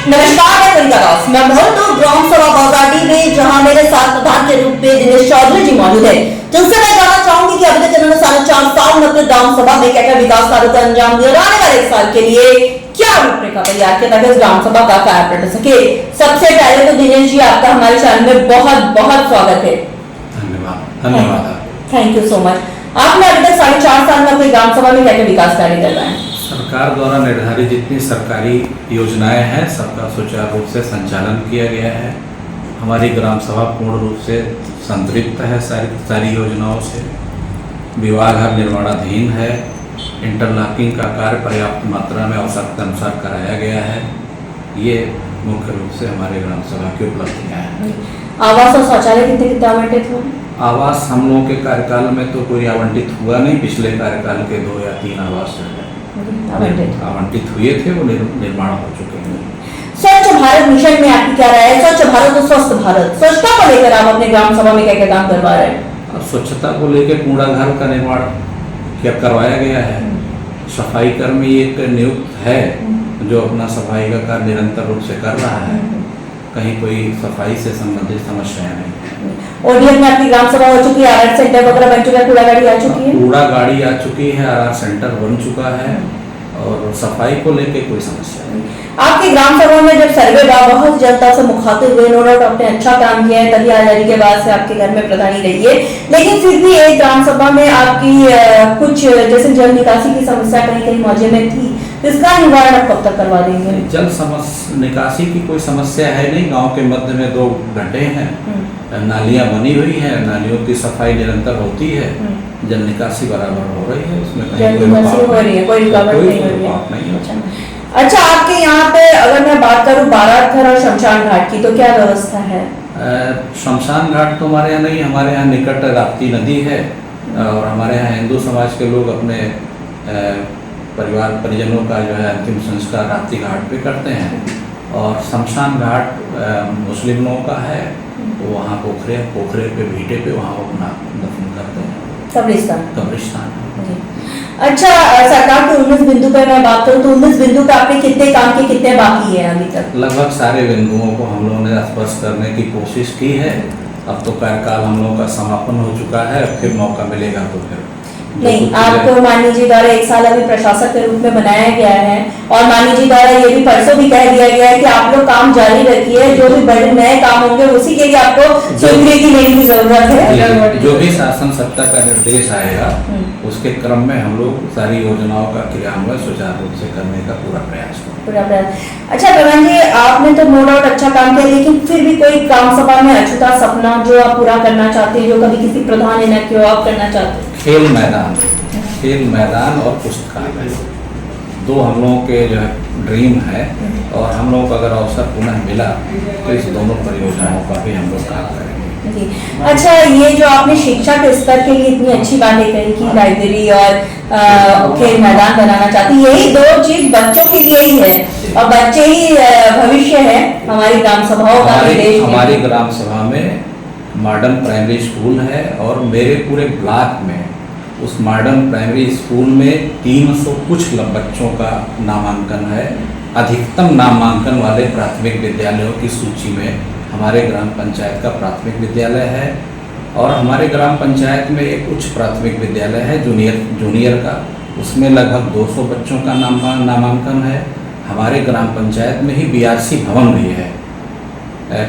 नमस्कार, मैं कविता दास। मैं भरतपुर ग्राम सभा बौगाटी में, जहां मेरे साथ प्रधान के रूप में दिनेश चौधरी जी मौजूद है, जिनसे मैं जानना चाहूंगी कि अभी तक इन्होंने 4.5 साल में अपने ग्राम सभा में क्या क्या विकास कार्यों को अंजाम दिया और आने वाले 1 साल के लिए क्या रूपरेखा तैयार किया ताकि इस ग्राम सभा का कार्य पलट सके। सबसे पहले तो दिनेश जी, आपका हमारे चैनल में बहुत बहुत स्वागत है। धन्यवाद। Thank you so much. आपने अभी तक 4.5 साल में अपनी ग्राम सभा में क्या क्या विकास कार्य करवाए हैं? सरकार द्वारा निर्धारित जितनी सरकारी योजनाएं हैं सबका सुचारू रूप से संचालन किया गया है। हमारी ग्राम सभा पूर्ण रूप से संतृप्त है सारी योजनाओं से। विवाह घर निर्माणाधीन है। इंटरलॉकिंग का कार्य पर्याप्त मात्रा में आवश्यकता अनुसार कराया गया है। ये मुख्य रूप से हमारे ग्राम सभा की उपलब्धियाँ हैं। आवास और शौचालय कितने आवंटित हुए? आवास हम लोगों के कार्यकाल में तो कोई आवंटित हुआ नहीं। पिछले कार्यकाल के 2 या 3 आवास आवंटित हुए थे, वो निर्माण हो चुके हैं। स्वच्छ भारत मिशन में आपकी क्या राय है? स्वच्छ भारत और स्वस्थ भारत, स्वच्छता को लेकर आप अपने ग्राम सभा में क्या क्या काम करवा रहे हैं? स्वच्छता को लेकर कूड़ा घर का निर्माण करवाया गया है। सफाई कर्मी एक नियुक्त है जो अपना सफाई का कार्य निरंतर रूप से कर रहा है। कहीं कोई सफाई से संबंधित समस्या नहीं। ओडीएफ में आपकी ग्राम सभा हो चुकी है, आरआर सेंटर वगैरह बन चुका है, कूड़ा गाड़ी आ चुकी है? कूड़ा गाड़ी आ चुकी है, आरआर सेंटर बन चुका है और सफाई को लेके कोई समस्या नहीं। आपकी ग्राम सभा में जब सर्वे हुआ, बहुत जनता से मुखातिब हुए, नो डाउट आपने अच्छा काम किया है, तभी आजादी के बाद से आपके घर में प्रधानी रही है। लेकिन फिर भी एक ग्राम सभा में आपकी कुछ जैसे जल निकासी की समस्या कहीं कहीं मौजे में थी, इसका निवारण आप कब तक करवा देंगे? जल निकासी की कोई समस्या है नहीं। गांव के मध्य में 2 गड्ढे हैं, नालियां बनी हुई हैं, नालियों की सफाई निरंतर होती है, जल निकासी बराबर हो रही है, उसमें कहीं कोई रुकावट नहीं हो रही है। अच्छा, आपके यहाँ पे अगर मैं बात करूँ बारातघर और शमशान घाट की, तो क्या व्यवस्था है? शमशान घाट तो हमारे यहाँ नहीं। हमारे यहाँ निकट राप्ती नदी है और हमारे यहाँ हिंदू समाज के लोग अपने परिवार परिजनों का जो है अंतिम संस्कार राप्ती घाट पे करते हैं। और शमशान घाट मुस्लिम लोगों का है, तो वहाँ पोखरे पे भीटे पे वहाँ अपना दफन करते हैं। कब्रिस्तान। अच्छा, सरकार के 19 बिंदु पर मैं बात करूँ तो 19 बिंदु पे आपने कितने काम किए, कितने बाकी है अभी तक? लगभग सारे बिंदुओं को हम लोगों ने स्पर्श करने की कोशिश की है। अब तो कार्यकाल हम लोगों का समापन हो चुका है, फिर मौका मिलेगा तो फिर नहीं। आपको माननीय जी द्वारा 1 साल अभी प्रशासक के रूप में बनाया गया है और माननीय जी द्वारा ये भी परसों भी कह दिया गया है कि आप लोग काम जारी रखिए, जो भी बड़े नए काम होंगे उसी के लिए आपको स्वीकृति लेने की जरूरत है। जो भी शासन सत्ता का निर्देश आएगा उसके क्रम में हम लोग सारी योजनाओं का क्रियान्वयन सुचारू रूप से करने का पूरा प्रयास करेंगे। अच्छा प्रधान जी, आपने तो नो डाउट अच्छा काम किया, लेकिन फिर भी कोई ग्राम सभा में अछूता सपना जो आप पूरा करना चाहते हैं, जो कभी किसी प्रधान ने न किया आप करना चाहते हैं? खेल मैदान और पुस्तकालय, 2 हम लोगों के जो है ड्रीम है और हम लोगों को अगर अवसर पुनः मिला तो इस दोनों परियोजनाओं का भी हम लोग काम करेंगे। अच्छा, ये जो आपने शिक्षा के स्तर के लिए इतनी अच्छी बातें कही कि लाइब्रेरी और खेल मैदान बनाना चाहती, यही 2 चीज बच्चों के लिए ही है और बच्चे ही भविष्य है हमारी ग्राम सभाओं का। हमारी ग्राम सभा में मॉडर्न प्राइमरी स्कूल है और मेरे पूरे ब्लॉक में उस मॉडर्न प्राइमरी स्कूल में 300 कुछ बच्चों का नामांकन है। अधिकतम नामांकन वाले प्राथमिक विद्यालयों की सूची में हमारे ग्राम पंचायत का प्राथमिक विद्यालय है और हमारे ग्राम पंचायत में एक उच्च प्राथमिक विद्यालय है जूनियर का, उसमें लगभग 200 बच्चों का नामांकन है। हमारे ग्राम पंचायत में ही बीआरसी भवन भी है,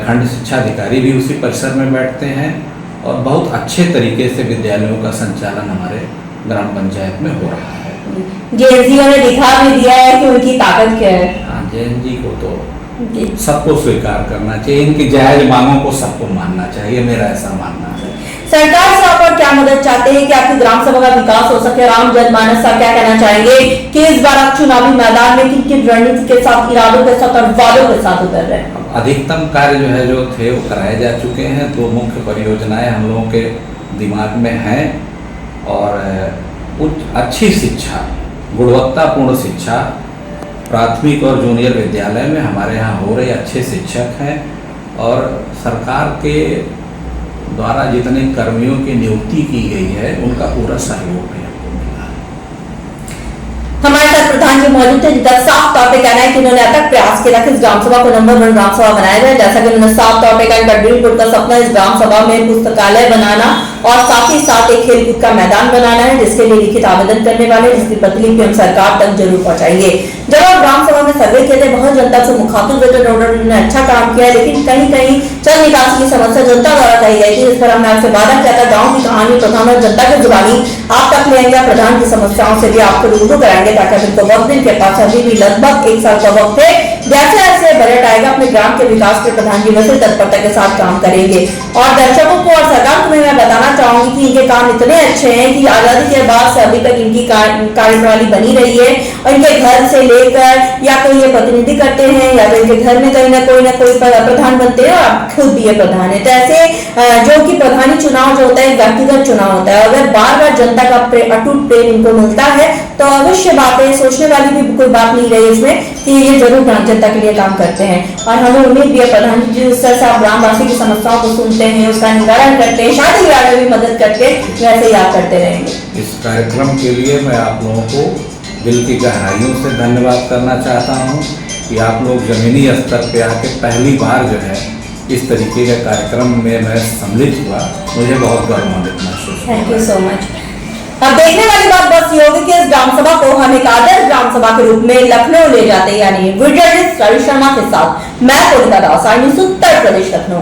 खंड शिक्षा अधिकारी भी उसी परिसर में बैठते हैं और बहुत अच्छे तरीके से विद्यालयों का संचालन हमारे ग्राम पंचायत में हो रहा है। जेएनजी ने दिखा भी दिया है कि उनकी ताकत क्या है। हाँ, जेएनजी को तो सबको स्वीकार करना चाहिए, इनकी जायज मांगों को सबको मानना चाहिए, मेरा ऐसा मानना है। सरकार से आप और क्या मदद चाहते हैं कि आपकी ग्राम सभा का विकास हो सके? राम जनमानस का क्या कहना चाहेंगे कि इस बार आप चुनावी मैदान में किन रणनीति के साथ, इरादों के साथ और वादों के साथ उतर रहे हैं? अधिकतम कार्य जो है जो थे वो कराए जा चुके हैं। 2 मुख्य परियोजनाएं हम लोगों के दिमाग में हैं और अच्छी शिक्षा, गुणवत्तापूर्ण शिक्षा प्राथमिक और जूनियर विद्यालय में हमारे यहाँ हो रहे, अच्छे शिक्षक हैं और सरकार के द्वारा जितने कर्मियों की नियुक्ति की गई है उनका पूरा सहयोग है। हमारे साथ प्रधान जी जी मौजूद थे, जिनका साफ तौर पे कहना है कि उन्होंने अथक प्रयास किया कि इस ग्राम सभा को नंबर 1 ग्राम सभा बनाया जाए। जैसा कि उन्होंने साफ तौर पे कहा, इनका ड्रीम पुट का सपना इस ग्राम सभा में पुस्तकालय बनाना और साथ ही साथ एक खेलकूद का मैदान बनाना है, जिसके लिए लिखित आवेदन करने वाले, जिसकी प्रतिलिपि हम सरकार तक जरूर पहुंचाएंगे। जब आप ग्राम सभा में सर्वे किए थे, बहुत जनता से मुखातिब हुए थे, उन्होंने अच्छा काम किया, लेकिन कहीं कहीं चल निकासी की समस्या जनता द्वारा कही गई थी। इस पर हमने आपसे वादा किया था, गाँव की कहानी प्रधान और जनता की जुबानी आप तक ले आएंगे, प्रधान की समस्याओं से भी आपको रूबरू कराएंगे, ताकि इनको वक्त इनके पास अभी भी लगभग 1 साल का वक्त है। जैसे जैसे बजट आएगा, अपने ग्राम के विकास के प्रधान जी वैसे तत्परता के साथ काम करेंगे। और दर्शकों को और सरकार को मैं बताना चाहूंगी कि इनके काम इतने अच्छे हैं कि आजादी के बाद से अभी तक इनकी कार्यप्रणाली बनी रही है, और इनके घर से लेकर या तो ये प्रतिनिधि करते हैं या तो इनके घर में कहीं ना कोई प्रधान बनते हैं, और खुद भी ये प्रधान है। तो ऐसे जो कि प्रधानी चुनाव जो होता है व्यक्तिगत चुनाव होता है, अगर बार बार जनता का अटूट प्रेम इनको मिलता है तो अवश्य बात है, सोचने वाली भी कोई बात नहीं रही इसमें कि ये जरूर जनता के लिए काम करते हैं। और हमें उम्मीद भी है प्रधान जी जिस तरह से आप ग्रामवासी की समस्याओं को सुनते हैं, उसका निवारण करते हैं, शादी विवाह में भी मदद करते हैं, वैसे ही आप करते रहेंगे। इस कार्यक्रम के लिए मैं आप लोगों को दिल की गहराइयों से धन्यवाद करना चाहता हूँ कि आप लोग जमीनी स्तर पे आके पहली बार जो है इस तरीके के कार्यक्रम में मैं सम्मिलित हुआ, मुझे बहुत गौरवान्वित महसूस हुआ। Thank you so much. अब देखने वाली बात बस ये होगी कि इस ग्राम सभा को हम एक आदर्श ग्राम सभा के रूप में लखनऊ ले जाते हैं, यानी वीडियो जर्नलिस्ट रवि शर्मा के साथ मैं कोलिका दास, उत्तर प्रदेश लखनऊ।